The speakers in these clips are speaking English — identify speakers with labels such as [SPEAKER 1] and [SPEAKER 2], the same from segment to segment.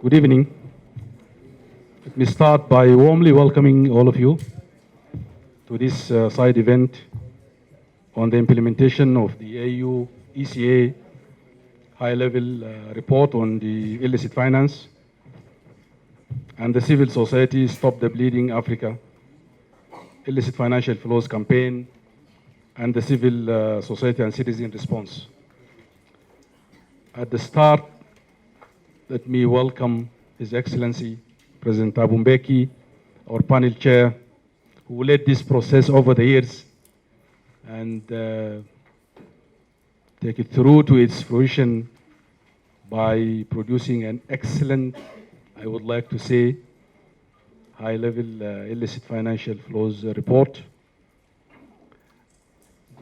[SPEAKER 1] Good evening. Let me start by warmly welcoming all of you to this side event on the implementation of the AU ECA high-level report on the illicit finance and the civil society Stop the Bleeding Africa illicit financial flows campaign and the civil society and citizen response. At the start, let me welcome His Excellency President Thabo Mbeki, our panel chair, who led this process over the years and take it through to its fruition by producing an excellent, I would like to say, high-level illicit financial flows report.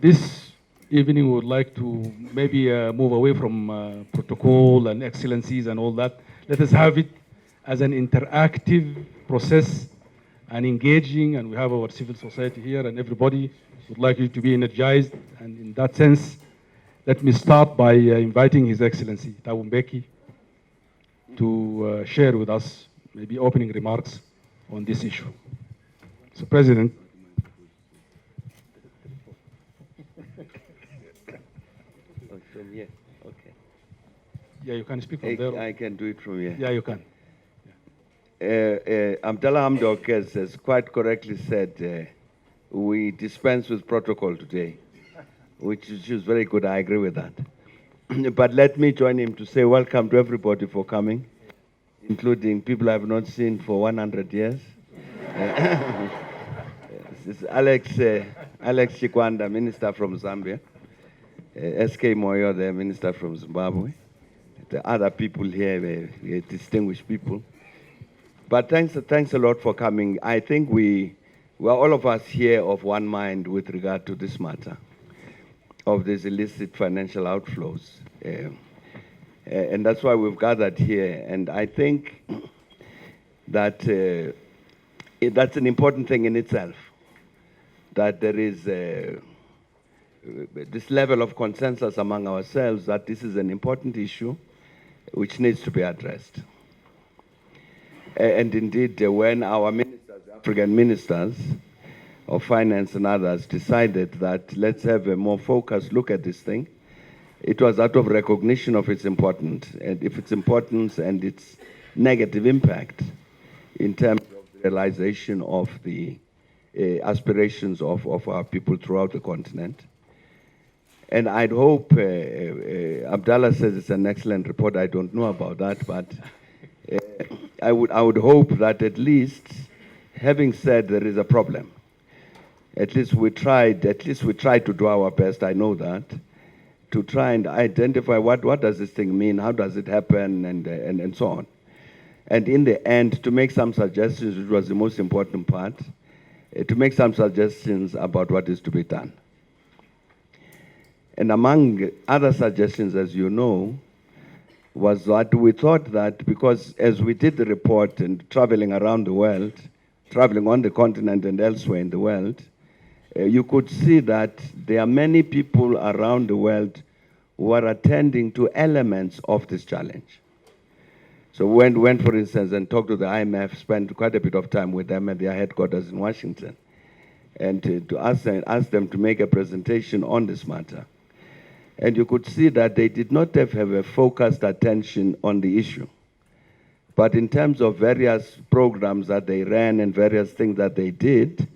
[SPEAKER 1] This evening we would like to maybe move away from protocol and excellencies and all that. Let us have it as an interactive process and engaging, and we have our civil society here and everybody would like you to be energized. And in that sense, let me start by inviting His Excellency Thabo Mbeki to share with us maybe opening remarks on this issue. So, President.
[SPEAKER 2] From here, okay.
[SPEAKER 1] Yeah, you can speak from there.
[SPEAKER 2] I can do it from here.
[SPEAKER 1] Yeah, you can.
[SPEAKER 2] Abdallah Hamdok has quite correctly said we dispense with protocol today, which is very good. I agree with that. But let me join him to say welcome to everybody for coming, including people I've not seen for 100 years. This is Alex Chikwanda, Minister from Zambia. SK Moyo, the Minister from Zimbabwe. The other people here, distinguished people. But thanks a lot for coming. I think we are all of us here of one mind with regard to this matter of these illicit financial outflows. And that's why we've gathered here. And I think that that's an important thing in itself, that there is this level of consensus among ourselves that this is an important issue which needs to be addressed. And indeed, when our ministers, African ministers of finance and others decided that let's have a more focused look at this thing, it was out of recognition of its importance and its negative impact in terms of the realization of the aspirations of our people throughout the continent. And I'd hope, Abdallah says it's an excellent report, I don't know about that, but I would hope that at least, having said there is a problem, at least we tried to do our best, I know that, to try and identify what does this thing mean, how does it happen, and so on. And in the end, to make some suggestions, which was the most important part, to make some suggestions about what is to be done. And among other suggestions, as you know, was that we thought that because as we did the report and traveling around the world, traveling on the continent and elsewhere in the world, you could see that there are many people around the world who are attending to elements of this challenge. So went, for instance, and talked to the IMF, spent quite a bit of time with them at their headquarters in Washington, and to ask them to make a presentation on this matter. And you could see that they did not have a focused attention on the issue. But in terms of various programs that they ran and various things that they did,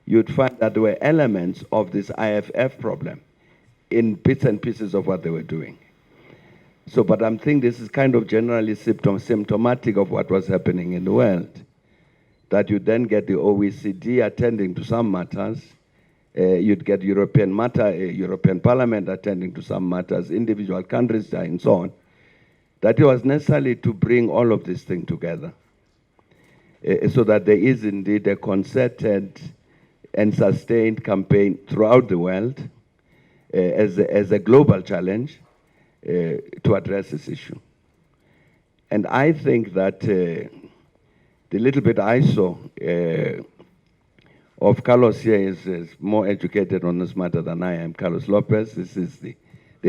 [SPEAKER 2] you'd find that there were elements of this IFF problem in bits and pieces of what they were doing. So, but I'm thinking this is kind of generally symptomatic of what was happening in the world, that you then get the OECD attending to some matters, you'd get European Parliament attending to some matters, individual countries and so on, that it was necessary to bring all of this thing together so that there is indeed a concerted and sustained campaign throughout the world as a global challenge to address this issue. And I think that the little bit I saw of Carlos here is more educated on this matter than I am. Carlos Lopez, this is the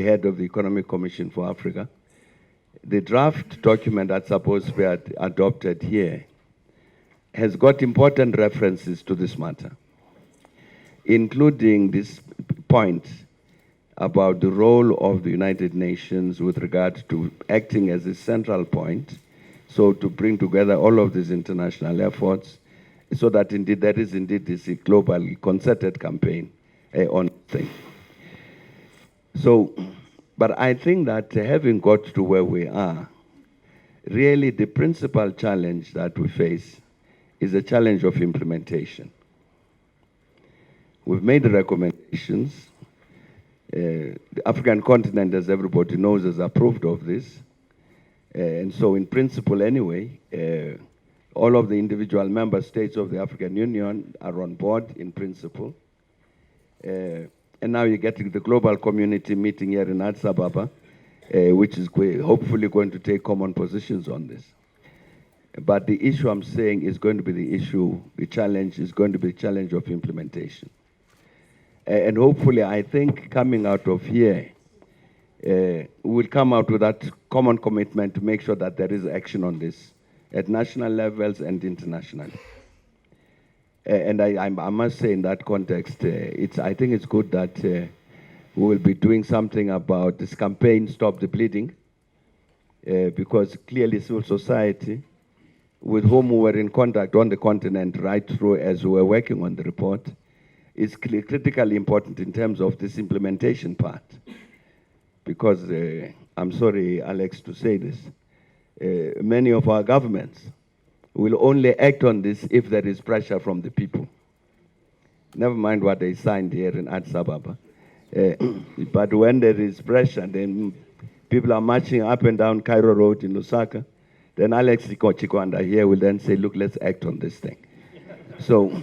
[SPEAKER 2] head of the Economic Commission for Africa. The draft document that's supposed to be adopted here has got important references to this matter, including this point about the role of the United Nations with regard to acting as a central point, so to bring together all of these international efforts, so that indeed there is indeed this global concerted campaign on things. So, but I think that having got to where we are, really the principal challenge that we face is a challenge of implementation. We've made recommendations. The African continent, as everybody knows, has approved of this. And so in principle anyway, all of the individual member states of the African Union are on board in principle. And now you're getting the global community meeting here in Addis Ababa, which is hopefully going to take common positions on this. But the issue I'm saying is going to be the challenge is going to be the challenge of implementation. And hopefully, I think coming out of here, we'll come out with that common commitment to make sure that there is action on this at national levels and internationally. And I must say in that context, I think it's good that we will be doing something about this campaign, Stop the Bleeding, because clearly civil society, with whom we were in contact on the continent right through as we were working on the report, is critically important in terms of this implementation part. Because, I'm sorry, Alex, to say this, many of our governments will only act on this if there is pressure from the people. Never mind what they signed here in Addis Ababa. But when there is pressure, then people are marching up and down Cairo Road in Lusaka, then Alex Chikwanda here will then say, look, let's act on this thing. So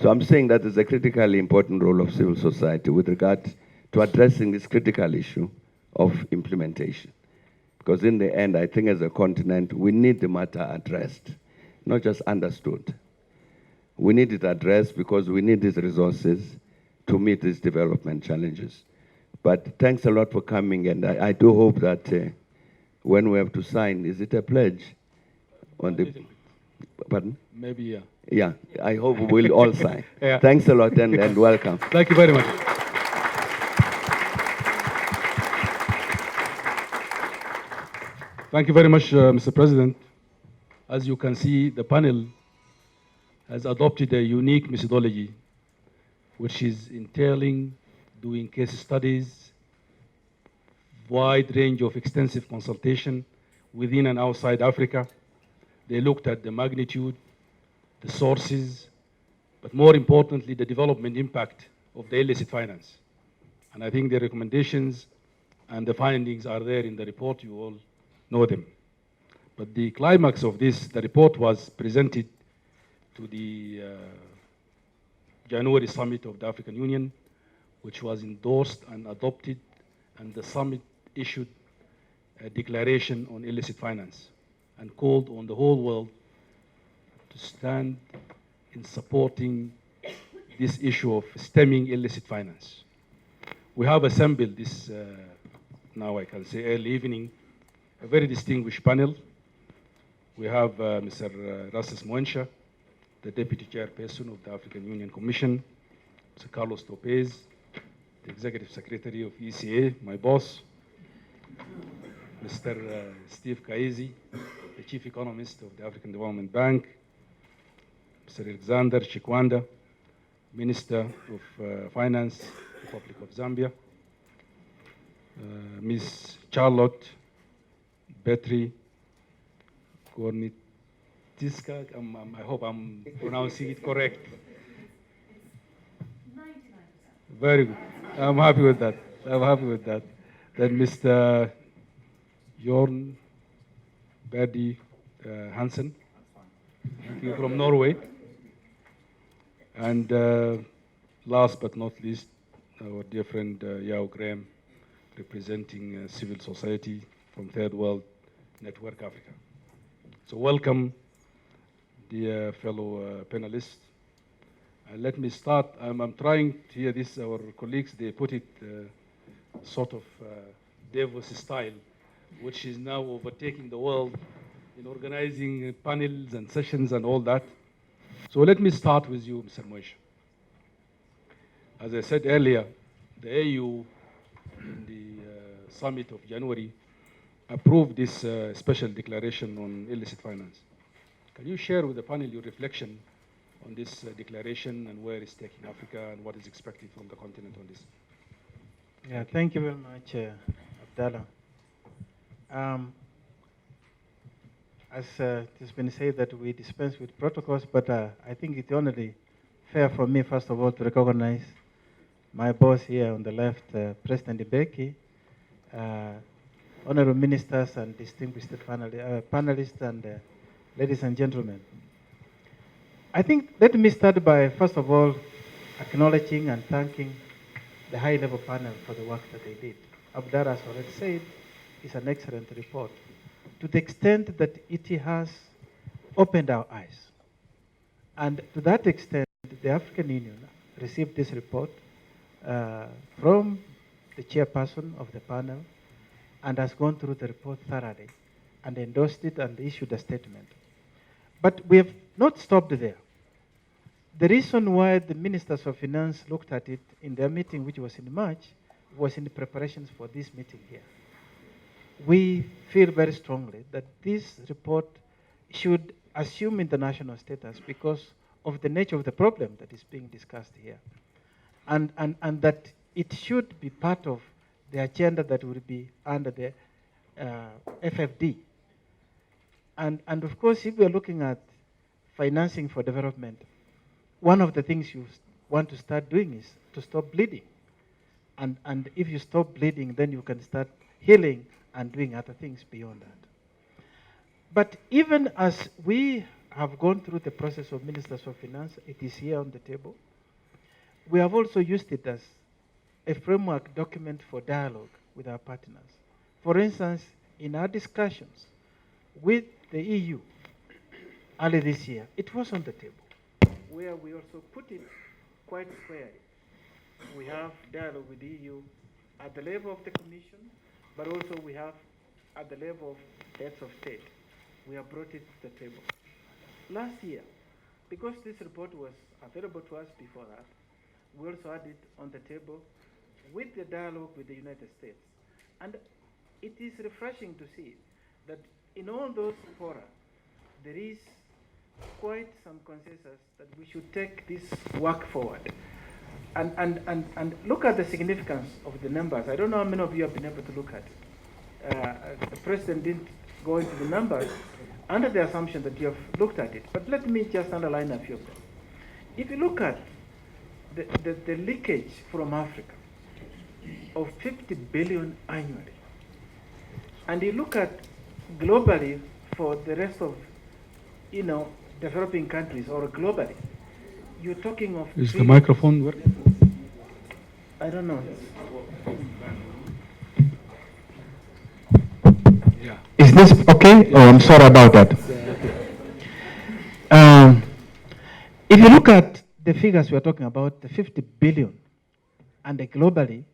[SPEAKER 2] I'm saying that is a critically important role of civil society with regard to addressing this critical issue of implementation. Because in the end, I think as a continent, we need the matter addressed, not just understood. We need it addressed because we need these resources to meet these development challenges. But thanks a lot for coming, and I do hope that when we have to sign, is it a pledge? On the, pardon?
[SPEAKER 1] Maybe, yeah.
[SPEAKER 2] Yeah, I hope we'll all sign.
[SPEAKER 1] Yeah.
[SPEAKER 2] Thanks a lot and welcome.
[SPEAKER 1] Thank you very much. Thank you very much, Mr. President. As you can see, the panel has adopted a unique methodology, which is entailing doing case studies, wide range of extensive consultation within and outside Africa. They looked at the magnitude, the sources, but more importantly, the development impact of the illicit finance. And I think the recommendations and the findings are there in the report. You all know them. But the climax of this, the report was presented to the January summit of the African Union, which was endorsed and adopted, and the summit issued a declaration on illicit finance and called on the whole world to stand in supporting this issue of stemming illicit finance. We have assembled this, now I can say early evening, a very distinguished panel. We have Mr. Rasses Moensha, the Deputy Chairperson of the African Union Commission, Mr. Carlos Lopez, the Executive Secretary of ECA, my boss, Mr. Steve Kaizi, the Chief Economist of the African Development Bank, Mr. Alexander Chikwanda, Minister of Finance, Republic of Zambia, Ms. Charlotte Betri Gornitiska, I hope I'm pronouncing it correct.
[SPEAKER 3] 99%.
[SPEAKER 1] Very good. I'm happy with that. I'm happy with that. Then Mr. Jorn Berdi Hansen, thank you, from Norway. And last but not least, our dear friend Yao Graham, representing civil society from Third World Network Africa. So welcome, dear fellow panelists. Let me start. I'm trying to hear this. Our colleagues, they put it sort of Davos style which is now overtaking the world in organizing panels and sessions and all that. So let me start with you, Mr. Moish. As I said earlier, the AU in the summit of January approved this special declaration on illicit finance. Can you share with the panel your reflection on this declaration and where it's taking Africa and what is expected from the continent on this?
[SPEAKER 3] Yeah, thank you very much, Abdallah. As it has been said that we dispense with protocols, but I think it's only fair for me, first of all, to recognize my boss here on the left, President Ibeki, honorable ministers and distinguished panelists and ladies and gentlemen. I think let me start by, first of all, acknowledging and thanking the high-level panel for the work that they did. Abdallah, as already said, is an excellent report to the extent that it has opened our eyes. And to that extent, the African Union received this report from the chairperson of the panel and has gone through the report thoroughly and endorsed it and issued a statement. But we have not stopped there. The reason why the ministers of finance looked at it in their meeting, which was in March, was in the preparations for this meeting here. We feel very strongly that this report should assume international status because of the nature of the problem that is being discussed here. And that it should be part of the agenda that will be under the FFD. And of course, if we are looking at financing for development, one of the things you want to start doing is to stop bleeding. And if you stop bleeding, then you can start healing and doing other things beyond that. But even as we have gone through the process of ministers of finance, it is here on the table. We have also used it as a framework document for dialogue with our partners. For instance, in our discussions with the EU early this year, it was on the table, where we also put it quite squarely. We have dialogue with the EU at the level of the Commission, but also we have at the level of heads of state. We have brought it to the table. Last year, because this report was available to us before that, we also had it on the table with the dialogue with the United States. And it is refreshing to see that in all those fora, there is quite some consensus that we should take this work forward. And look at the significance of the numbers. I don't know how many of you have been able to look at it. The President didn't go into the numbers under the assumption that you have looked at it. But let me just underline a few of them. If you look at the leakage from Africa of 50 billion annually, and you look at globally for the rest of, developing countries or globally, you're talking of...
[SPEAKER 1] Is the microphone working?
[SPEAKER 3] I don't know.
[SPEAKER 1] Yeah.
[SPEAKER 3] Is this okay? Oh, I'm sorry about that. If you look at the figures we are talking about, the 50 billion, and globally,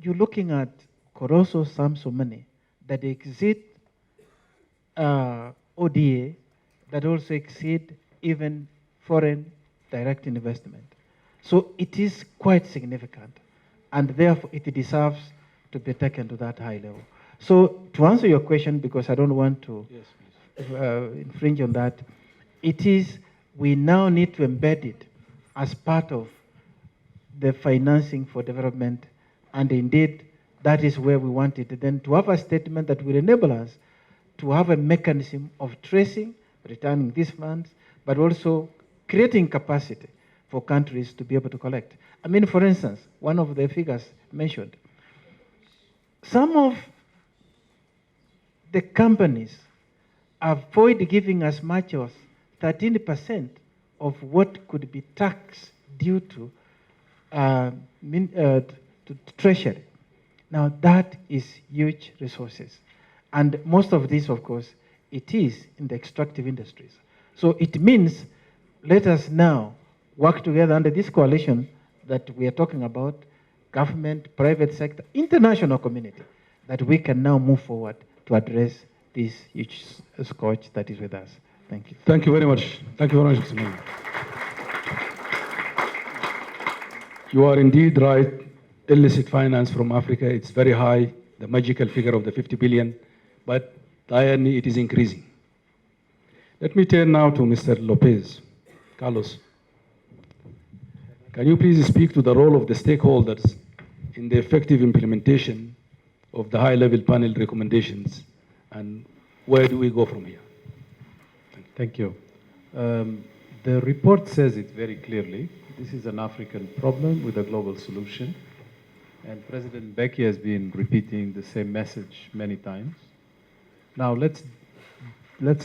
[SPEAKER 3] you're looking at colossal sums of money that exceed ODA, that also exceed even foreign direct investment. So it is quite significant, and therefore it deserves to be taken to that high level. So to answer your question, because I don't want to infringe on that, it is we now need to embed it as part of the financing for development, and indeed that is where we want it then to have a statement that will enable us to have a mechanism of tracing, returning these funds, but also creating capacity for countries to be able to collect. I mean, for instance, one of the figures mentioned, some of the companies avoid giving as much as 13% of what could be tax due to treasury. Now that is huge resources. And most of this, of course, it is in the extractive industries. So it means let us now work together under this coalition that we are talking about, government, private sector, international community, that we can now move forward to address this huge scourge that is with us. Thank you.
[SPEAKER 1] Thank you very much. Thank you very much, Mr. Mayor. You are indeed right. Illicit finance from Africa, it's very high, the magical figure of the 50 billion, but the irony, it is increasing. Let me turn now to Mr. Lopez. Carlos, can you please speak to the role of the stakeholders in the effective implementation of the high-level panel recommendations, and where do we go from here?
[SPEAKER 4] Thank you. The report says it very clearly. This is an African problem with a global solution. And President Becky has been repeating the same message many times. Now let's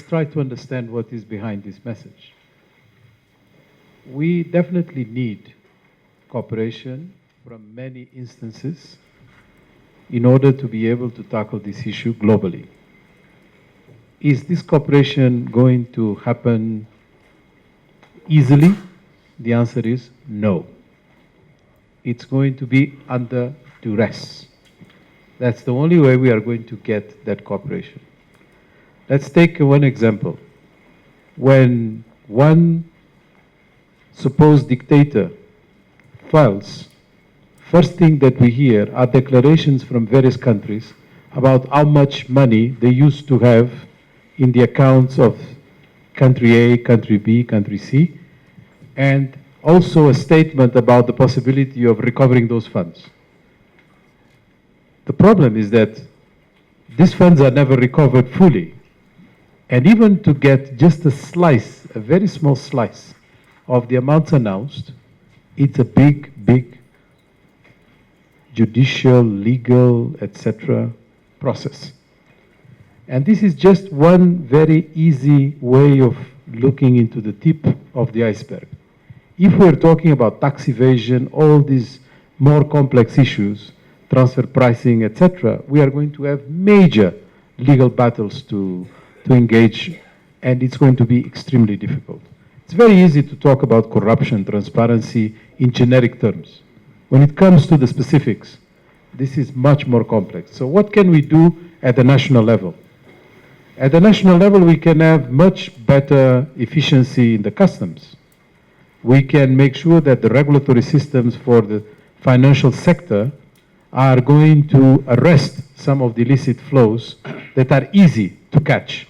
[SPEAKER 4] try to understand what is behind this message. We definitely need cooperation from many instances in order to be able to tackle this issue globally. Is this cooperation going to happen easily? The answer is no. It's going to be under duress. That's the only way we are going to get that cooperation. Let's take one example. When one supposed dictator falls, first thing that we hear are declarations from various countries about how much money they used to have in the accounts of country A, country B, country C, and also a statement about the possibility of recovering those funds. The problem is that these funds are never recovered fully. And even to get just a slice, a very small slice of the amounts announced, it's a big, big judicial, legal, etc. process. And this is just one very easy way of looking into the tip of the iceberg. If we're talking about tax evasion, all these more complex issues, transfer pricing, etc., we are going to have major legal battles to engage, and it's going to be extremely difficult. It's very easy to talk about corruption, transparency in generic terms. When it comes to the specifics, this is much more complex. So what can we do at the national level? At the national level, we can have much better efficiency in the customs. We can make sure that the regulatory systems for the financial sector are going to arrest some of the illicit flows that are easy to catch.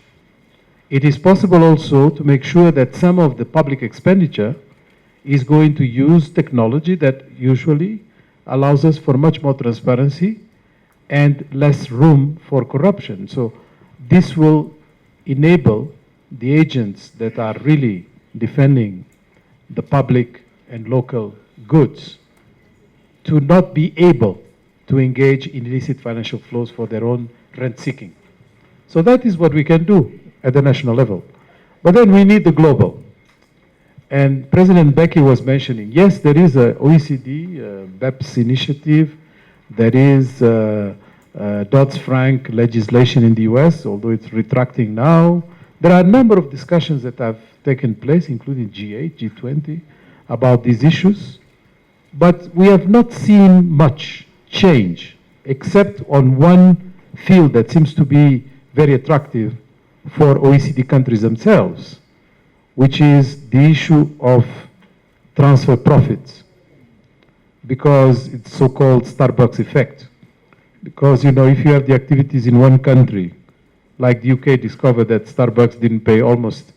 [SPEAKER 4] It is possible also to make sure that some of the public expenditure is going to use technology that usually allows us for much more transparency and less room for corruption. So this will enable the agents that are really defending the public and local goods to not be able to engage in illicit financial flows for their own rent seeking. So that is what we can do at the national level. But then we need the global. And President Becky was mentioning, yes, there is a OECD, BEPS initiative, there is Dodd-Frank legislation in the US, although it's retracting now. There are a number of discussions that have taken place, including G8, G20, about these issues. But we have not seen much change, except on one field that seems to be very attractive for OECD countries themselves, which is the issue of transfer profits, because it's so-called Starbucks effect. Because, you know, if you have the activities in one country, like the UK discovered that Starbucks didn't pay almost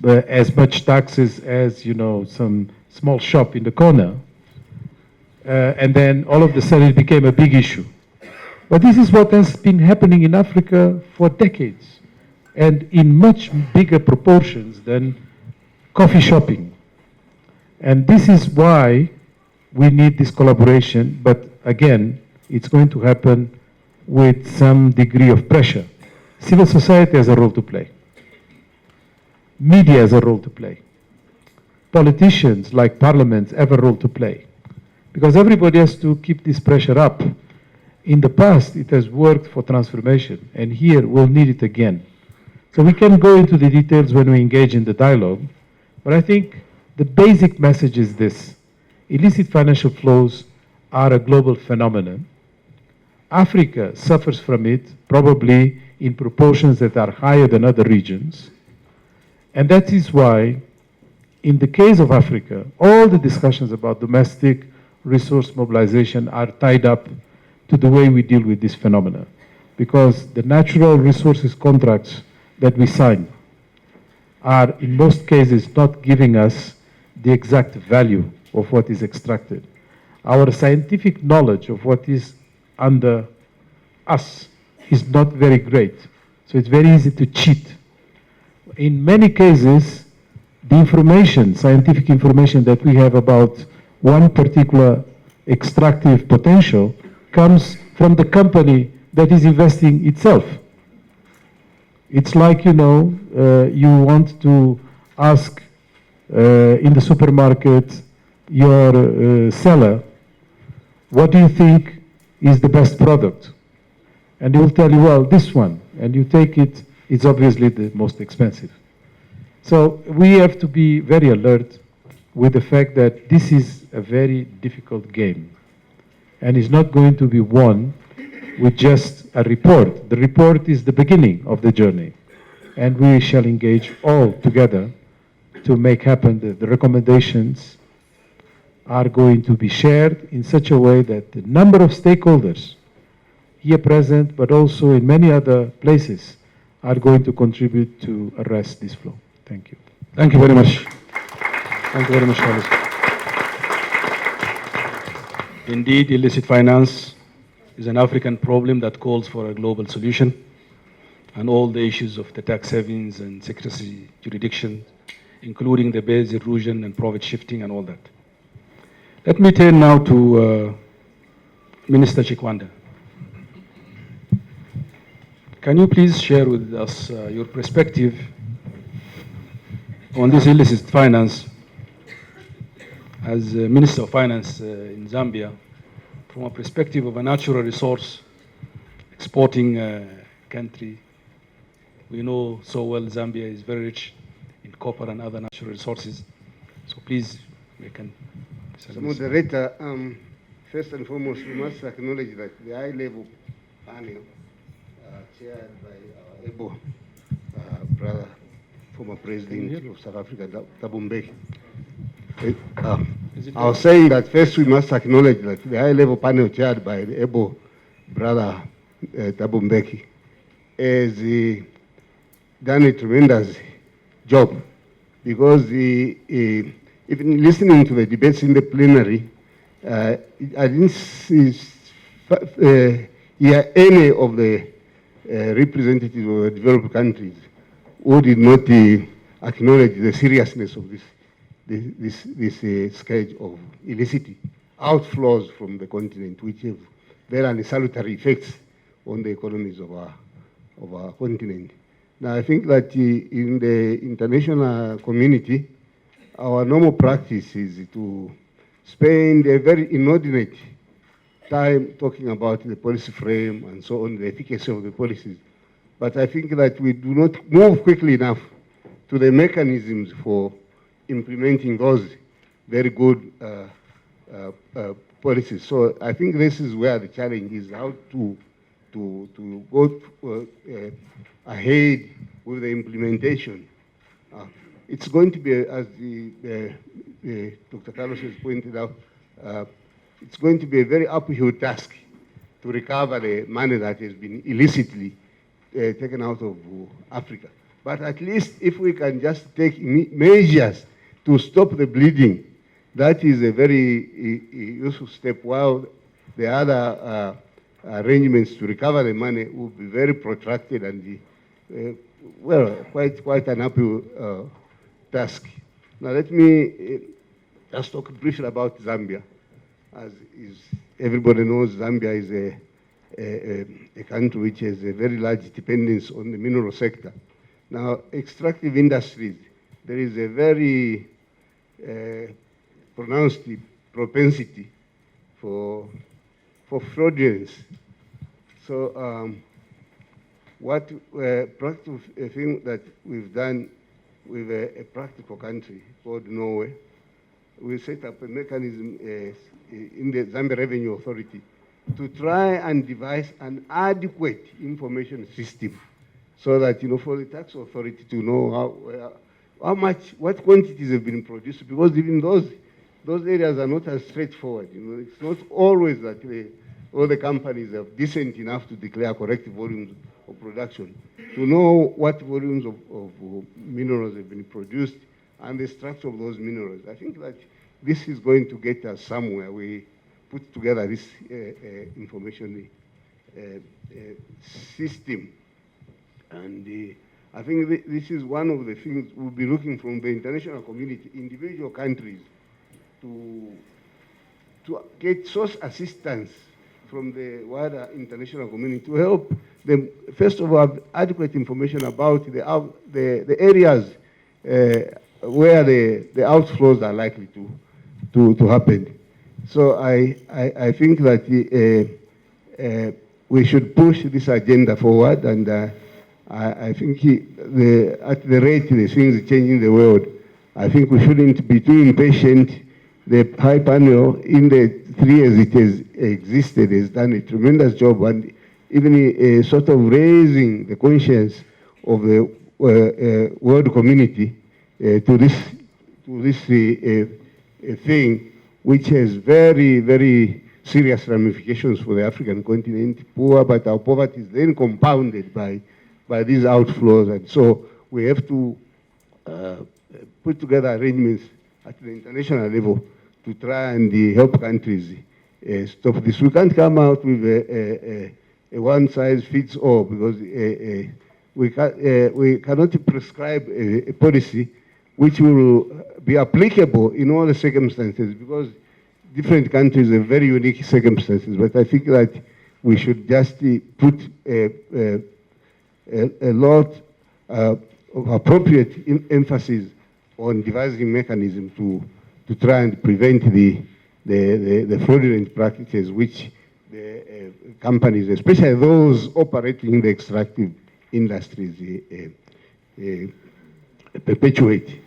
[SPEAKER 4] as much taxes as, you know, some small shop in the corner, and then all of a sudden it became a big issue. But this is what has been happening in Africa for decades, and in much bigger proportions than coffee shopping. And this is why we need this collaboration, but again, it's going to happen with some degree of pressure. Civil society has a role to play. Media has a role to play. Politicians, like parliaments, have a role to play. Because everybody has to keep this pressure up. In the past, it has worked for transformation, and here we'll need it again. So we can go into the details when we engage in the dialogue, but I think the basic message is this. Illicit financial flows are a global phenomenon. Africa suffers from it, probably in proportions that are higher than other regions. And that is why, in the case of Africa, all the discussions about domestic resource mobilization are tied up to the way we deal with this phenomena. Because the natural resources contracts that we sign are, in most cases, not giving us the exact value of what is extracted. Our scientific knowledge of what is under us is not very great. So it's very easy to cheat. In many cases, the information, scientific information that we have about one particular extractive potential comes from the company that is investing itself. It's like, you want to ask in the supermarket your seller, what do you think is the best product? And he will tell you, well, this one. And you take it, it's obviously the most expensive. So we have to be very alert with the fact that this is a very difficult game. And it's not going to be won with just a report. The report is the beginning of the journey. And we shall engage all together to make happen that the recommendations are going to be shared in such a way that the number of stakeholders here present, but also in many other places, are going to contribute to arrest this flow. Thank you.
[SPEAKER 1] Thank you very much. Thank you very much, Carlos. Indeed, illicit finance is an African problem that calls for a global solution, and all the issues of the tax havens and secrecy jurisdiction, including the base erosion and profit shifting and all that. Let me turn now to Minister Chikwanda. Can you please share with us your perspective on this illicit finance as Minister of Finance in Zambia, from a perspective of a natural resource exporting country? We know so well Zambia is very rich in copper and other natural resources. So please, we can.
[SPEAKER 5] So moderator, first and foremost, we must acknowledge that the high-level panel chaired by our able brother, former president of South Africa, Thabo Mbeki. I was saying that first we must acknowledge that the high-level panel chaired by the able brother Thabo Mbeki has done a tremendous job, because even listening to the debates in the plenary, I didn't hear any of the representatives of the developed countries who did not acknowledge the seriousness of this scourge of illicit outflows from the continent, which have very unsalutary effects on the economies of our continent. Now, I think that in the international community, our normal practice is to spend a very inordinate time talking about the policy frame and so on, the efficacy of the policies. But I think that we do not move quickly enough to the mechanisms for implementing those very good policies. So I think this is where the challenge is, how to go ahead with the implementation. It's going to be, as Dr. Carlos has pointed out, it's going to be a very uphill task to recover the money that has been illicitly taken out of Africa. But at least if we can just take measures to stop the bleeding, that is a very useful step, while the other arrangements to recover the money will be very protracted and, quite an uphill task. Now let me just talk briefly about Zambia. As everybody knows, Zambia is a country which has a very large dependence on the mineral sector. Now, extractive industries, there is a very pronounced propensity for fraudulence. So what practical thing that we've done with a practical country called Norway, we set up a mechanism in the Zambia Revenue Authority to try and devise an adequate information system so that, for the tax authority to know how much, what quantities have been produced, because even those areas are not as straightforward. It's not always that all the companies are decent enough to declare correct volumes of production. To know what volumes of minerals have been produced and the structure of those minerals. I think that this is going to get us somewhere. We put together this information system. And I think this is one of the things we'll be looking from the international community, individual countries, to get source assistance from the wider international community to help them, first of all, have adequate information about the areas where the outflows are likely to happen. So I think that we should push this agenda forward, and I think at the rate the things are changing in the world, I think we shouldn't be too impatient. The High Panel, in the 3 years it has existed, has done a tremendous job, and even sort of raising the conscience of the world community to this thing, which has very, very serious ramifications for the African continent. Poor, but our poverty is then compounded by these outflows, and so we have to put together arrangements at the international level to try and help countries stop this. We can't come out with a one-size-fits-all, because we cannot prescribe a policy which will be applicable in all the circumstances, because different countries have very unique circumstances. But I think that we should just put a lot of appropriate emphasis on devising mechanisms to try and prevent the fraudulent practices which the companies, especially those operating in the extractive industries, perpetuate.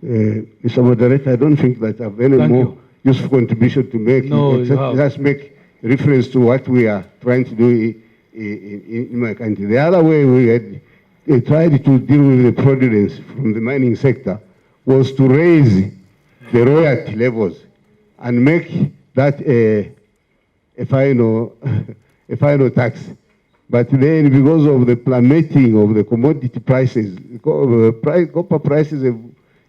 [SPEAKER 5] Mr. Moderator, I don't think that I have any more useful contribution to make.
[SPEAKER 1] No,
[SPEAKER 5] except just make reference to what we are trying to do in my country. The other way we had tried to deal with the fraudulence from the mining sector was to raise the royalty levels and make that a final tax. But then, because of the plummeting of the commodity prices, copper prices have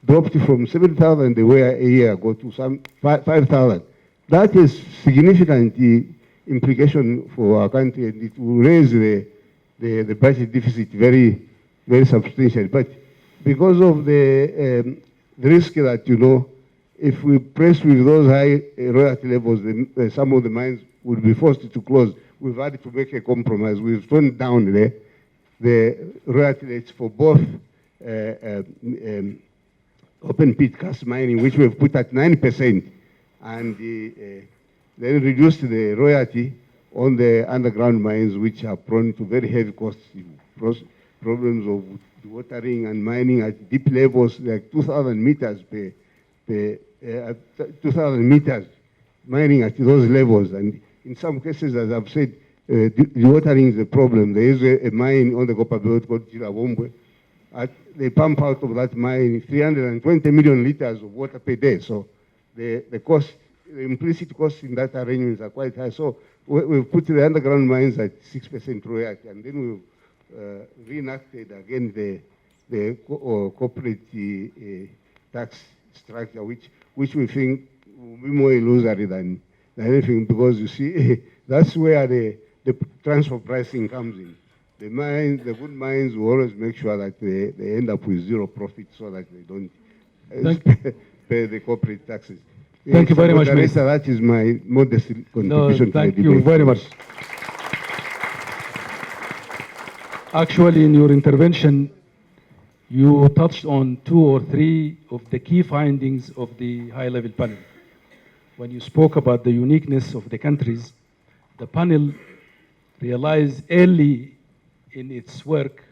[SPEAKER 5] dropped from 7,000 they were a year ago to some 5,000. That is significant implication for our country, and it will raise the budget deficit very, very substantially. But because of the risk that, if we press with those high royalty levels, some of the mines would be forced to close. We've had to make a compromise. We've toned down the royalty rates for both open pit cast mining, which we've put at 9%, and then reduced the royalty on the underground mines, which are prone to very heavy costs, problems of watering and mining at deep levels, like 2,000 meters 2,000 meters mining at those levels. And in some cases, as I've said, the watering is a problem. There is a mine on the copper belt called Chirawombwe. They pump out of that mine 320 million liters of water per day. So the cost, the implicit costs in that arrangement are quite high. So we've put the underground mines at 6% royalty, and then we've reenacted again the corporate tax structure, which we think will be more illusory than anything, because you see, that's where the transfer pricing comes in. The good mines will always make sure that they end up with zero profit, so that they don't pay the corporate taxes.
[SPEAKER 1] Thank you very much, Minister.
[SPEAKER 5] That is my modest contribution to the debate.
[SPEAKER 1] Thank you very much. Actually, in your intervention, you touched on 2 or 3 of the key findings of the high-level panel. When you spoke about the uniqueness of the countries, the panel realized early in its work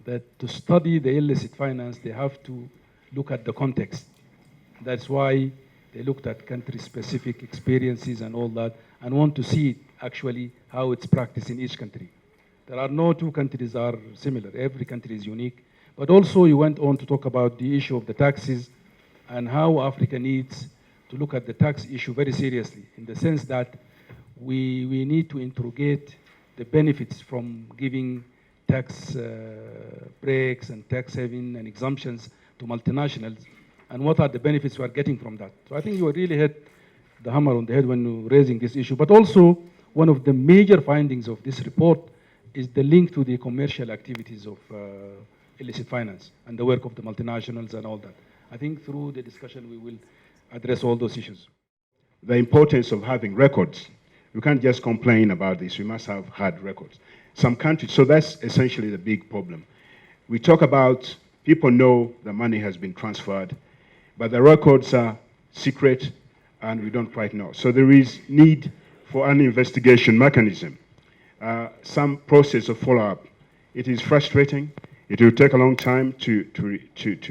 [SPEAKER 1] that to study the illicit finance, they have to look at the context. That's why they looked at country-specific experiences and all that, and want to see it actually how it's practiced in each country. There are no two countries are similar. Every country is unique. But also you went on to talk about the issue of the taxes and how Africa needs to look at the tax issue very seriously, in the sense that we need to interrogate the benefits from giving tax breaks and tax saving and exemptions to multinationals, and what are the benefits we are getting from that. So I think you really hit the hammer on the head when you're raising this issue. But also, one of the major findings of this report is the link to the commercial activities of illicit finance and the work of the multinationals and all that. I think through the discussion we will address all those issues.
[SPEAKER 6] The importance of having records. You can't just complain about this. We must have had records. Some countries, so that's essentially the big problem. We talk about people know the money has been transferred, but the records are secret and we don't quite know. So there is need for an investigation mechanism, some process of follow-up. It is frustrating. It will take a long time to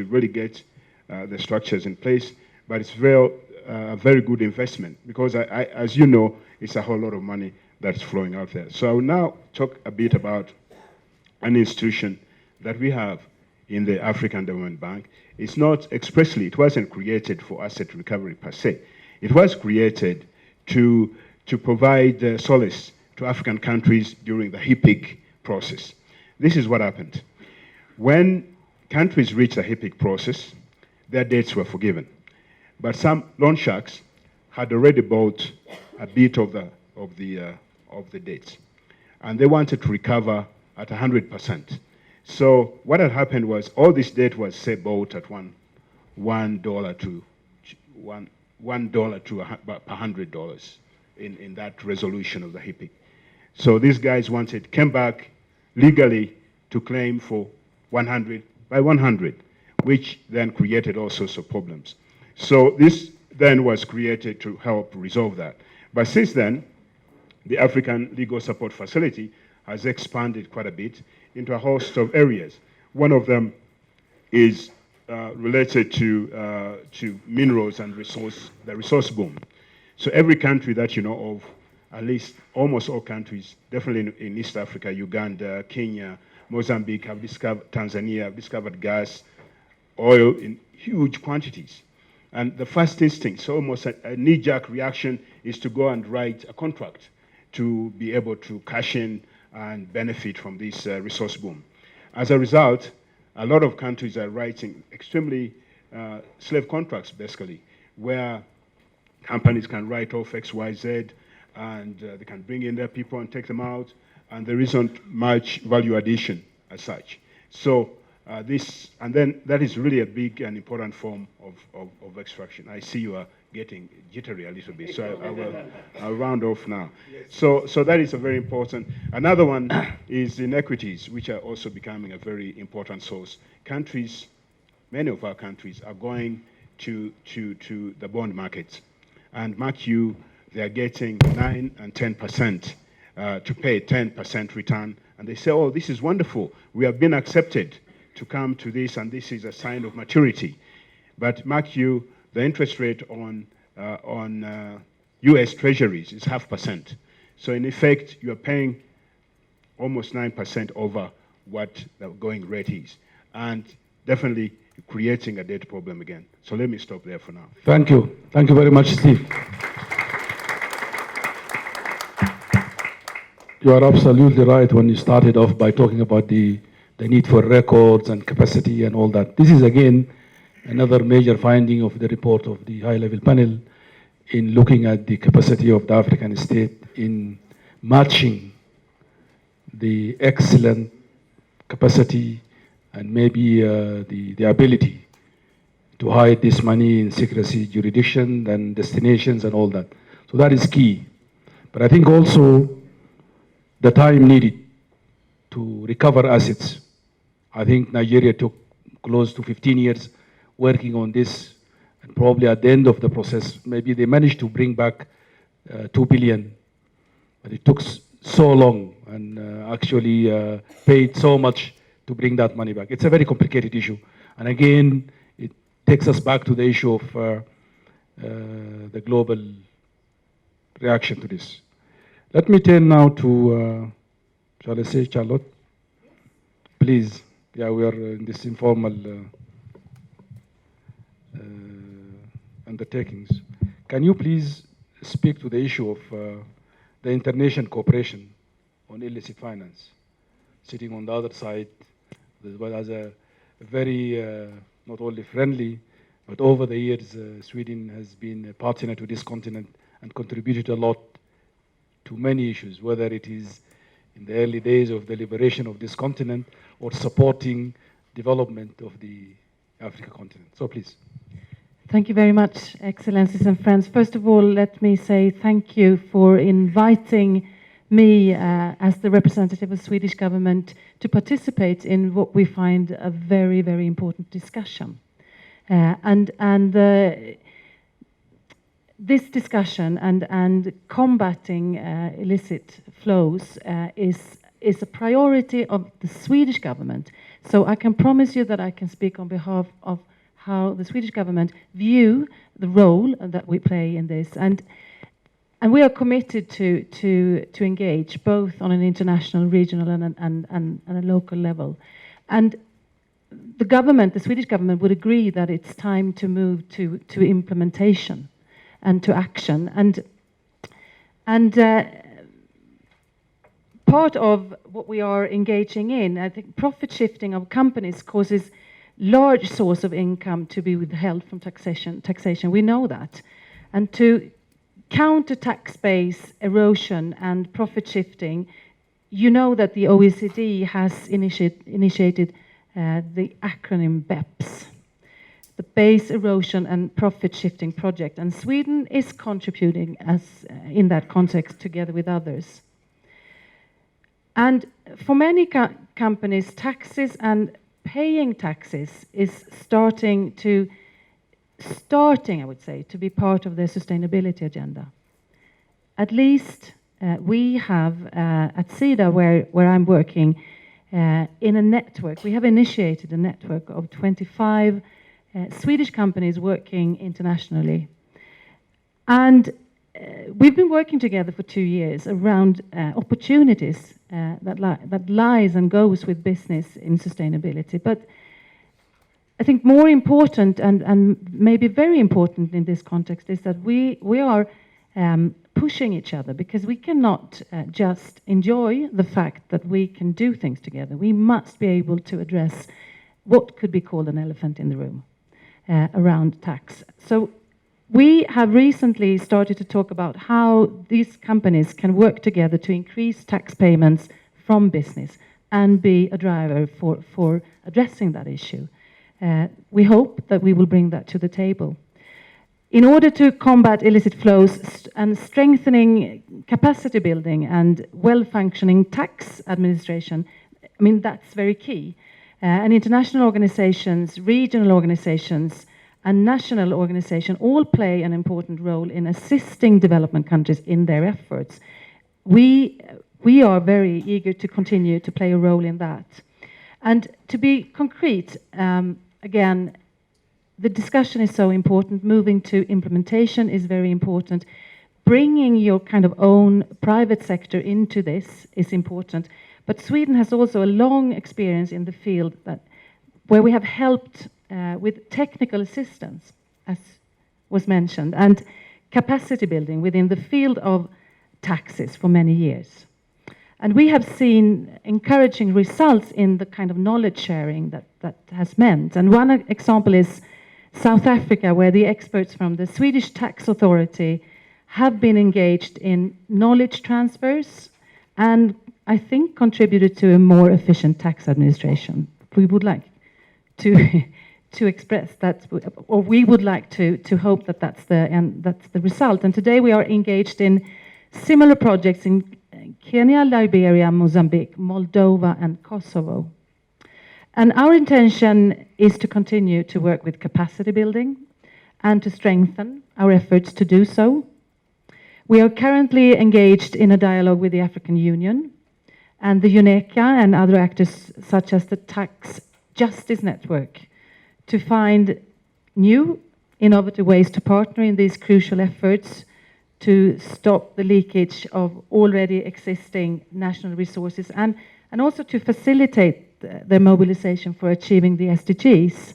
[SPEAKER 6] really get the structures in place, but it's a very good investment because, as you know, it's a whole lot of money that's flowing out there. So I will now talk a bit about an institution that we have in the African Development Bank. It's not expressly, it wasn't created for asset recovery per se. It was created to provide solace to African countries during the HIPIC process. This is what happened. When countries reached the HIPIC process, their debts were forgiven. But some loan sharks had already bought a bit of the debts, and they wanted to recover at 100%. So what had happened was all this debt was, say, bought at $1 to $100 in that resolution of the HIPIC. So these guys came back legally to claim for 100 by 100, which then created all sorts of problems. So this then was created to help resolve that. But since then, the African Legal Support Facility has expanded quite a bit into a host of areas. One of them is related to minerals and the resource boom. So every country that you know of, at least almost all countries, definitely in East Africa, Uganda, Kenya, Mozambique, Tanzania have discovered gas, oil in huge quantities. And the first instinct, so almost a knee-jerk reaction, is to go and write a contract to be able to cash in and benefit from this resource boom. As a result, a lot of countries are writing extremely slave contracts, basically, where companies can write off X, Y, Z, and they can bring in their people and take them out, and there isn't much value addition as such. So and then that is really a big and important form of extraction. I see you are getting jittery a little bit, so I'll round off now. Yes. So that is a very important. Another one is inequities, which are also becoming a very important source. Countries, many of our countries, are going to the bond markets, and mark you, they are getting 9 and 10% to pay 10% return, and they say, oh, this is wonderful. We have been accepted to come to this, and this is a sign of maturity. But mark you, the interest rate on U.S. Treasuries is 0.5%. So in effect, you are paying almost 9% over what the going rate is, and definitely creating a debt problem again. So let me stop there for now.
[SPEAKER 1] Thank you. Thank you very much, Steve. You are absolutely right when you started off by talking about the need for records and capacity and all that. This is, again, another major finding of the report of the high-level panel in looking at the capacity of the African state in matching the excellent capacity and maybe the ability to hide this money in secrecy jurisdiction and destinations and all that. So that is key. But I think also the time needed to recover assets. I think Nigeria took close to 15 years working on this, and probably at the end of the process, maybe they managed to bring back 2 billion, but it took so long and actually paid so much to bring that money back. It's a very complicated issue. And again, it takes us back to the issue of the global reaction to this. Let me turn now to, shall I say, Charlotte? Please. Yeah, we are in this informal undertakings. Can you please speak to the issue of the international cooperation on illicit finance? Sitting on the other side, as well as a very, not only friendly, but over the years, Sweden has been a partner to this continent and contributed a lot to many issues, whether it is in the early days of the liberation of this continent or supporting development of the African continent. So please.
[SPEAKER 7] Thank you very much, Excellencies and friends. First of all, let me say thank you for inviting me as the representative of the Swedish government to participate in what we find a very, very important discussion. This discussion and combating illicit flows is a priority of the Swedish government. So I can promise you that I can speak on behalf of how the Swedish government view the role that we play in this. And we are committed to engage both on an international, regional and a local level. And the government, the Swedish government, would agree that it's time to move to implementation and to action. And part of what we are engaging in, I think profit shifting of companies causes large source of income to be withheld from taxation. We know that. And to counter tax base erosion and profit shifting, you know that the OECD has initiated the acronym BEPS, the Base Erosion and Profit Shifting Project, and Sweden is contributing in that context together with others. And for many companies, taxes and paying taxes is starting, I would say, to be part of their sustainability agenda. At least we have at SIDA, where I'm working, in a network, we have initiated a network of 25 Swedish companies working internationally. And we've been working together for 2 years around opportunities that lies and goes with business in sustainability. But I think more important and maybe very important in this context is that we are pushing each other, because we cannot just enjoy the fact that we can do things together. We must be able to address what could be called an elephant in the room around tax. So we have recently started to talk about how these companies can work together to increase tax payments from business and be a driver for addressing that issue. We hope that we will bring that to the table. In order to combat illicit flows and strengthening capacity building and well-functioning tax administration, I mean, that's very key. And international organizations, regional organizations, and national organizations all play an important role in assisting development countries in their efforts. We are very eager to continue to play a role in that. And to be concrete, again, the discussion is so important. Moving to implementation is very important. Bringing your kind of own private sector into this is important. But Sweden has also a long experience in the field where we have helped with technical assistance, as was mentioned, and capacity building within the field of taxes for many years. And we have seen encouraging results in the kind of knowledge sharing that has meant. And one example is South Africa, where the experts from the Swedish Tax Authority have been engaged in knowledge transfers and I think contributed to a more efficient tax administration. We would like to express that, or we would like to hope that that's the result. And today we are engaged in similar projects in Kenya, Liberia, Mozambique, Moldova, and Kosovo. And our intention is to continue to work with capacity building and to strengthen our efforts to do so. We are currently engaged in a dialogue with the African Union and the UNECA and other actors such as the Tax Justice Network to find new, innovative ways to partner in these crucial efforts to stop the leakage of already existing national resources and also to facilitate the mobilization for achieving the SDGs.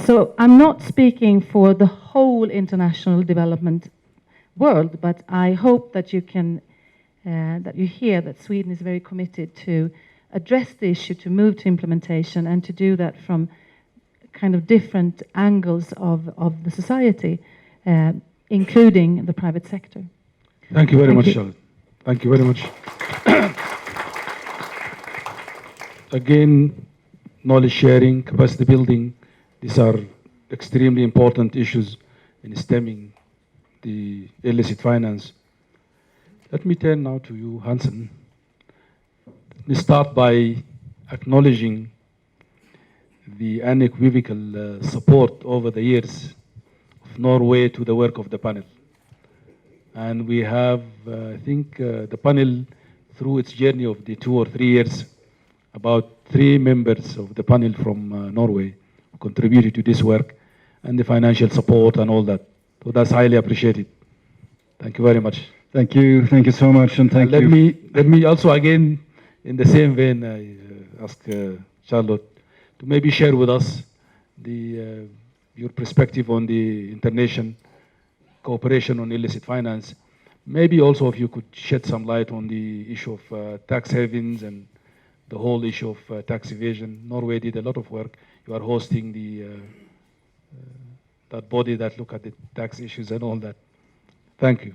[SPEAKER 7] So I'm not speaking for the whole international development world, but I hope that you can, that you hear that Sweden is very committed to address the issue, to move to implementation, and to do that from kind of different angles of the society, including the private sector.
[SPEAKER 1] Thank you very
[SPEAKER 7] Thank
[SPEAKER 1] much,
[SPEAKER 7] you.
[SPEAKER 1] Charlotte. Thank you very much. Again, knowledge sharing, capacity building, these are extremely important issues in stemming the illicit finance. Let me turn now to you, Hansen. Let me start by acknowledging the unequivocal support over the years of Norway to the work of the panel. And we have, I think, the panel, through its journey of the 2 or 3 years, about 3 members of the panel from Norway who contributed to this work and the financial support and all that. So that's highly appreciated. Thank you very much.
[SPEAKER 8] Thank you so much, and thank
[SPEAKER 1] Let
[SPEAKER 8] you.
[SPEAKER 1] let me also again, in the same vein, ask Charlotte to maybe share with us your perspective on the international cooperation on illicit finance. Maybe also if you could shed some light on the issue of tax havens and the whole issue of tax evasion. Norway did a lot of work. You are hosting that body that look at the tax issues and all that. Thank you.